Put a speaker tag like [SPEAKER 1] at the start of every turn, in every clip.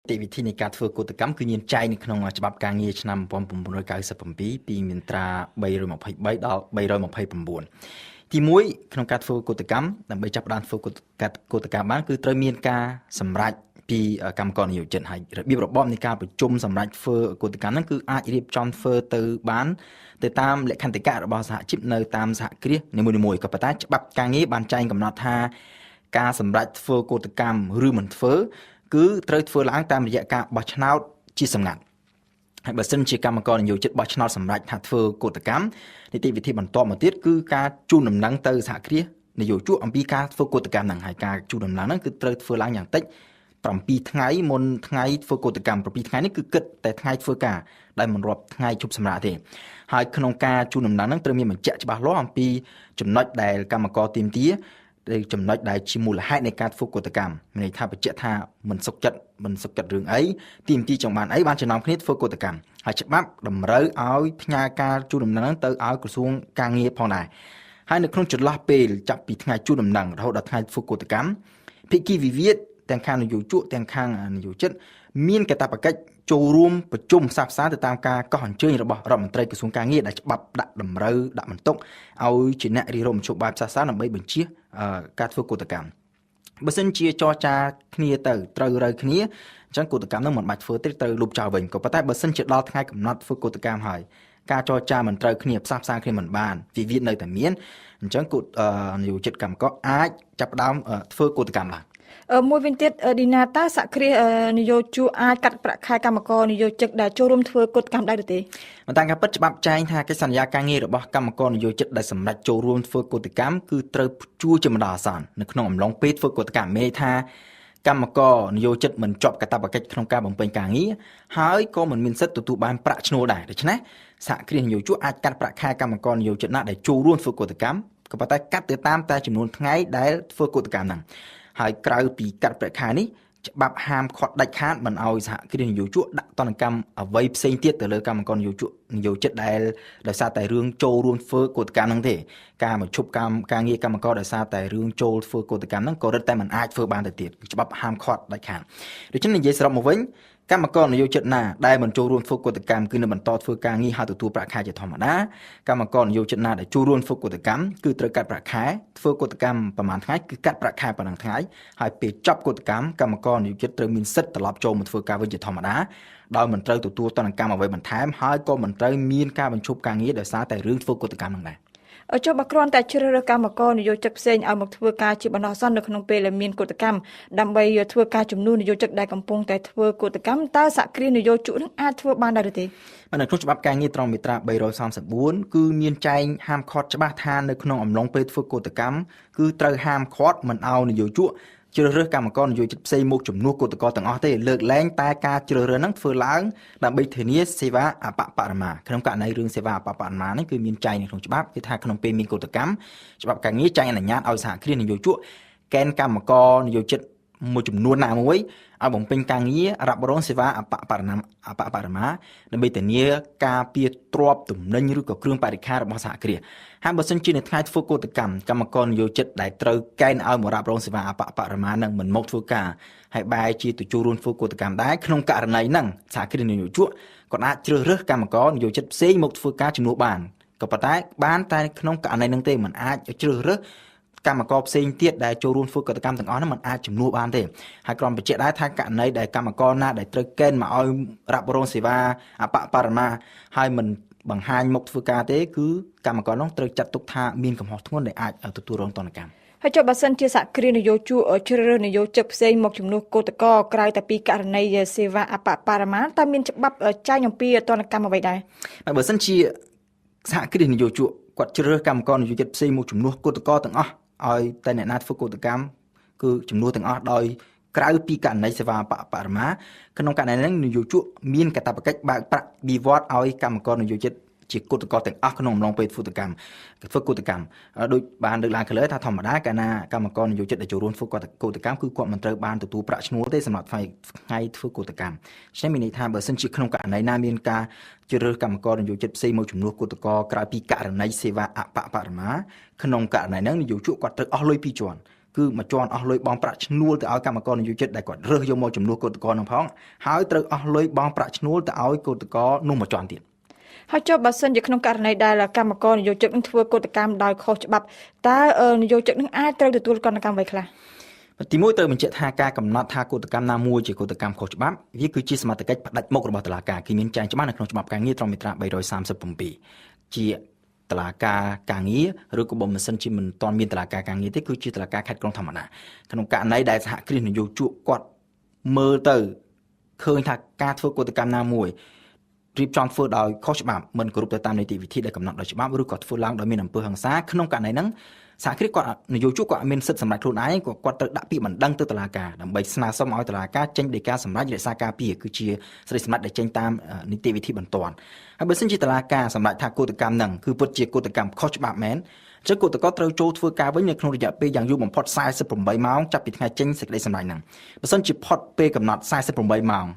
[SPEAKER 1] តិវិធីនៃការធ្វើកោតកម្មគឺមានចែងនៅក្នុងច្បាប់ការងារឆ្នាំ1997ពីមាត្រា323ដល់329ទី1ក្នុងការធ្វើកោតកម្មដើម្បីចាប់ផ្ដើមធ្វើកោតកម្មបានគឺត្រូវមានការសម្រេចពីកម្មករនិយោជិតហើយរបៀបរបបនៃការប្រជុំសម្រេចធ្វើកោតកម្មហ្នឹងគឺអាចរៀបចំធ្វើទៅបានទៅតាមលក្ខន្តិកៈរបស់សហជីពនៅតាមសហគ្រាសនីមួយៗក៏ប៉ុន្តែច្បាប់ការងារបានចែងកំណត់ថាការសម្រេចធ្វើកោតកម្មឬមិនធ្វើគឺត្រូវធ្វើឡើងតាមរយៈការបោះឆ្នោតជាសម្ងាត់ហើយបើសិនជាកម្មករនិយោជិតបោះឆ្នោតសម្រេចថាធ្វើកោតកម្មនីតិវិធីបន្តមកទៀតគឺការជូនដំណឹងទៅសហគ្រាសនយោជកអំពីការធ្វើកោតកម្មហ្នឹងហើយការជូនដំណឹងហ្នឹងគឺត្រូវធ្វើឡើងយ៉ាងតិច7ថ្ងៃមុនថ្ងៃធ្វើកោតកម្ម7ថ្ងៃនេះគឺគិតតែថ្ងៃធ្វើការដែលមិនរាប់ថ្ងៃជប់សម្រាប់ទេហើយក្នុងការជូនដំណឹងហ្នឹងត្រូវមានបញ្ជាក់ច្បាស់លាស់អំពីចំណុចដែលកម្មករទាមទារដែលចំណុចដែលជាមូលហេតុនៃការធ្វើកោតកម្មមានន័យថាបញ្ជាក់ថាមិនសុខចិត្តរឿងអីទាមទារចង់បានអីបានចំណោមគ្នាធ្វើកោតកម្មហើយច្បាប់តម្រូវឲ្យផ្ញើការជូនដំណឹងទៅឲ្យក្រសួងការងារផងដែរហើយនៅក្នុងចន្លោះពេលចាប់ពីថ្ងៃជូនដំណឹងរហូតដល់ថ្ងៃធ្វើកោតកម្មភាគីវិវាទទាំងខាងនយោជកទាំងខាងនយោជិតមានកាតព្វកិច្ចចូលរួមប្រជុំផ្សះផ្សាទៅតាមការកោះអញ្ជើញរបស់រដ្ឋមន្ត្រីក្រសួងការងារដែលច្បាប់ដាក់តម្រូវដាក់បន្ទុកឲ្យជាអ្នករិះរោមមធ្យោបាយផ្សះផ្សាដើម្បីបញ្ជាការធ្វើកោតកម្មបើសិនជាចរចាគ្នាទៅត្រូវរើគ្នាអញ្ចឹងកោតកម្មនោះមិនបាច់ធ្វើទេត្រូវលុបចោលវិញក៏ប៉ុន្តែបើសិនជាដល់ថ្ងៃកំណត់ធ្វើកោតកម្មហើយការចរចាមិនត្រូវគ្នាផ្សះផ្សាគ្នាមិនបានវិវាទនៅតែមានអញ្ចឹងនយោជិតកម្មករអាចចាប់ផ្ដើមធ្វើកោតកម្មឡើង
[SPEAKER 2] មួយវិញទៀតឌីណាតាសហគ្រាសនយោជកអាចកាត់ប្រាក់ខែកម្មករនយោជិកដែលចូលរួមធ្វើកោតកម្មដែរទេ
[SPEAKER 1] ប៉ុន្តែការពិតច្បាប់ចែងថាកិច្ចសន្យាការងាររបស់កម្មករនយោជិតដែលសម្រេចចូលរួមធ្វើកោតកម្មគឺត្រូវជួជាបណ្ដោះអាសន្ននៅក្នុងអំឡុងពេលធ្វើកោតកម្មមានន័យថាកម្មករនយោជិតមិនជាប់កាតព្វកិច្ចក្នុងការបំពេញការងារហើយក៏មិនមានសិទ្ធិទទួលបានប្រាក់ឈ្នួលដែរដូច្នេះសហគ្រាសនយោជកអាចកាត់ប្រាក់ខែកម្មករនយោជិតណាដែលចូលរួមធ្វើកោតកម្មក៏ប៉ុន្តែកាត់ទៅតាមតែចំនួនថ្ងៃដែលធ្វើកោតកម្មហ្នឹងហើយក្រៅពីកាត់ប្រាក់ខែនេះច្បាប់ហាមឃាត់ដាច់ខាតមិនឲ្យសហគ្រាសនយោជកដាក់ទណ្ឌកម្មអ្វីផ្សេងទៀតទៅលើកម្មករនយោជិតដែលដោយសារតែរឿងចូលរួមធ្វើកោតកម្មហ្នឹងទេការមកឈប់ការងារកម្មករដោយសារតែរឿងចូលធ្វើកោតកម្មហ្នឹងក៏រឹតតែមិនអាចធ្វើបានទៅទៀតច្បាប់ហាមឃាត់ដាច់ខាតដូច្នេះនិយាយសរុបមកវិញកម្មករនយោជិតណាដែលមិនចូលរួមធ្វើកោតកម្មគឺនៅបន្តធ្វើការងារហើយទទួលប្រាក់ខែជាធម្មតាកម្មករនយោជិតណាដែលចូលរួមធ្វើកោតកម្មគឺត្រូវកាត់ប្រាក់ខែធ្វើកោតកម្មប្រហែលថ្ងៃគឺកាត់ប្រាក់ខែប៉ុណ្ណឹងថ្ងៃហើយពេលចប់កោតកម្មកម្មករនយោជិតត្រូវមានសិទ្ធិត្រឡប់ចូលមកធ្វើការវិញជាធម្មតាដោយមិនត្រូវទទួលទណ្ឌកម្មអ្វីបន្ថែមហើយក៏មិនត្រូវមានការបញ្ឈប់ការងារដោយសារតែរឿងធ្វើកោតកម្មហ្នឹងដែរ
[SPEAKER 2] ចុះបើគ្រាន់តែជ្រើសរើសកម្មករនយោជិកផ្សេងឲ្យមកធ្វើការជាបណ្ដោះអាសន្ននៅក្នុងពេលដែលមានកោតកម្មដើម្បីធ្វើការជំនួសនយោជិកដែលកំពុងតែធ្វើកោតកម្មតើសហគ្រាសនយោជកនឹងអាចធ្វើបានដែរឬទេ
[SPEAKER 1] នៅក្នុងច្បាប់ការងារត្រង់មាត្រា334គឺមានចែងហាមឃាត់ច្បាស់ថានៅក្នុងអំឡុងពេលធ្វើកោតកម្មគឺត្រូវហាមឃាត់មិនឲ្យនយោជកជ្រើសរើសកម្មករនយោជិតផ្សេងមកជំនួសកោតករទាំងអស់ទេលើកលែងតែការជ្រើសរើសហ្នឹងធ្វើឡើងដើម្បីធានាសេវាអបបរមាក្នុងករណីរឿងសេវាអបបរមានេះគឺមានចែងនៅក្នុងច្បាប់គឺថាក្នុងពេលមានកោតកម្មច្បាប់ការងារចែងអនុញ្ញាតឲ្យសហគ្រាសនយោជកកេណ្ឌកម្មករនយោជិតមួយចំនួនណាមួយឲ្យបំពេញការងាររ៉ាប់រងសេវាអបបរមាដើម្បីធានាការពារទ្រព្យទំនិញឬក៏គ្រឿងបរិក្ខាររបស់សហគ្រាសហើយបើសិនជានៅថ្ងៃធ្វើកោតកម្មកម្មករនយោជិតដែលត្រូវកេណ្ឌឲ្យមករ៉ាប់រងសេវាអបបរមានឹងមិនមកធ្វើការហើយបែរជាទៅចូលរួមធ្វើកោតកម្មដែរក្នុងករណីហ្នឹងសហគ្រាសនយោជកក៏អាចជ្រើសរើសកម្មករនយោជិតផ្សេងមកធ្វើការជំនួសបានក៏ប៉ុន្តែបានតែក្នុងករណីហ្នឹងទេមិនអាចជ្រើសរើសកម្មករផ្សេងទៀតដែលចូលរួមធ្វើកតកម្មទាំងអស់ហ្នឹងมันអាចជំនួសបានទេហើយក្រុមបញ្ជាក់ដែរថាករណីដែលកម្មករណាដែលត្រូវកេណ្ឌមកឲ្យរ៉ាប់រងសេវាអបបរមាហើយមិនបង្ហាញមុខធ្វើការទេគឺកម្មករនោះត្រូវចាត់ទុកថាមានកំហុសធ្ងន់ដែលអាចទទួលរងទណ្ឌកម្ម
[SPEAKER 2] ហើយចុះបើសិនជាសហគ្រាសនយោជកជ្រើសរើសនយោជិកផ្សេងមកជំនួសកោតករក្រៅតែពីករណីសេវាអបបរមាតើមានច្បាប់ចែងអំពីទណ្ឌកម្មអ្វីដែរ
[SPEAKER 1] បើសិនជាសហគ្រាសនយោជកគាត់ជ្រើសរើសកម្មករនយោជិតផ្សេងមកជំនួសកោតករទាំងអស់ឲ្យតែអ្នកណាធ្វើកោតកម្មគឺចំនួនទាំងអស់ដោយក្រៅពីករណីសេវាបរមាក្នុងករណីហ្នឹងនយោជកមានកាតព្វកិច្ចបើកប្រាក់បៀវត្សឲ្យកម្មករនយោជិតជាកោតករទាំងអស់ក្នុងអំឡុងពេលធ្វើកោតកម្មដោយបានលើកឡើងខាងលើថាធម្មតាកាលណាកម្មករនយោជិតដែលចូលរួមធ្វើកោតកម្មគឺគាត់មិនត្រូវបានទទួលប្រាក់ឈ្នួលទេសម្រាប់ថ្ងៃធ្វើកោតកម្មដូច្នេះមានន័យថាបើសិនជាក្នុងករណីណាមានការជ្រើសរើសកម្មករនយោជិតផ្សេងមកជំនួសកោតករក្រៅពីករណីសេវាអបបរមាក្នុងករណីហ្នឹងនយោជកគាត់ត្រូវអស់លុយ2ជាន់ គឺមកជន់អស់លុយបងប្រាក់ឈ្នួលទៅឲ្យកម្មករនយោជិតដែលគាត់រើសយកមកចំនួនគឧតកោនឹងផងហើយត្រូវអស់លុយបងប្រាក់ឈ្នួលទៅឲ្យគឧតកោនោះមកជន់ទៀត
[SPEAKER 2] ហើយចុះបើសិនជាក្នុងករណីដែលកម្មករនយោជិកនឹងធ្វើកតកម្មដោយខុសច្បាប់តើនយោជិកនឹងអាចត្រូវទទួលកតកម្មអ្វីខ្លះ
[SPEAKER 1] ទីមួយត្រូវបញ្ជាក់ថាការកំណត់ថាកតកម្មណាមួយជាកតកម្មខុសច្បាប់វាគឺជាសមត្ថកិច្ចផ្ដាច់មុខរបស់តុលាការគឺមានចែងច្បាស់នៅក្នុងច្បាប់ការងារត្រង់មាត្រា 337 ជាតុលាការការងារឬក៏បើមិនសិនជាមិនទាន់មានតុលាការការងារទេគឺជាតុលាការខេត្តក្រុងធម្មតាក្នុងករណីដែលសហគ្រាសនយោជកគាត់មើលទៅឃើញថាការធ្វើកតកម្មណាមួយរៀបចំធ្វើដោយខុសច្បាប់មិនគោរពទៅតាមនីតិវិធីដែលកំណត់ដោយច្បាប់ឬក៏ធ្វើឡើងដោយមានអំពើហិង្សាក្នុងករណីហ្នឹងសហគ្រាសគាត់នយោជកគាត់មានសិទ្ធិសម្រេចខ្លួនឯងគាត់ត្រូវដាក់ពាក្យបណ្ដឹងទៅតុលាការដើម្បីស្នើសុំឲ្យតុលាការចេញដីកាសម្រេចរក្សាការពារគឺជាសេចក្តីសម្រេចដែលចេញតាមនីតិវិធីបន្ទាន់ហើយបើសិនជាតុលាការសម្រេចថាកតកម្មហ្នឹងគឺពិតជាកតកម្មខុសច្បាប់មែនអញ្ចឹងគឧតកោត្រូវចូលធ្វើការវិញនៅក្នុងរយៈពេលយ៉ាងយូរបំផុត48ម៉ោងចាប់ពីថ្ងៃចេញសេចក្តីសម្រេចហ្នឹងបើសិនជាផុតពេលកំណត់48ម៉ោង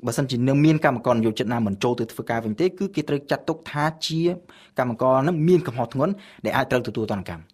[SPEAKER 1] បើសិនជានៅមានកម្មករនយោជិតណាមិនចូលទៅធ្វើការវិញទេគឺគេត្រូវចាត់ទុកថាជាកម្មករនឹងមានកំហុសធ្ងន់ដែលអាចត្រូវទទួលទណ្ឌកម្ម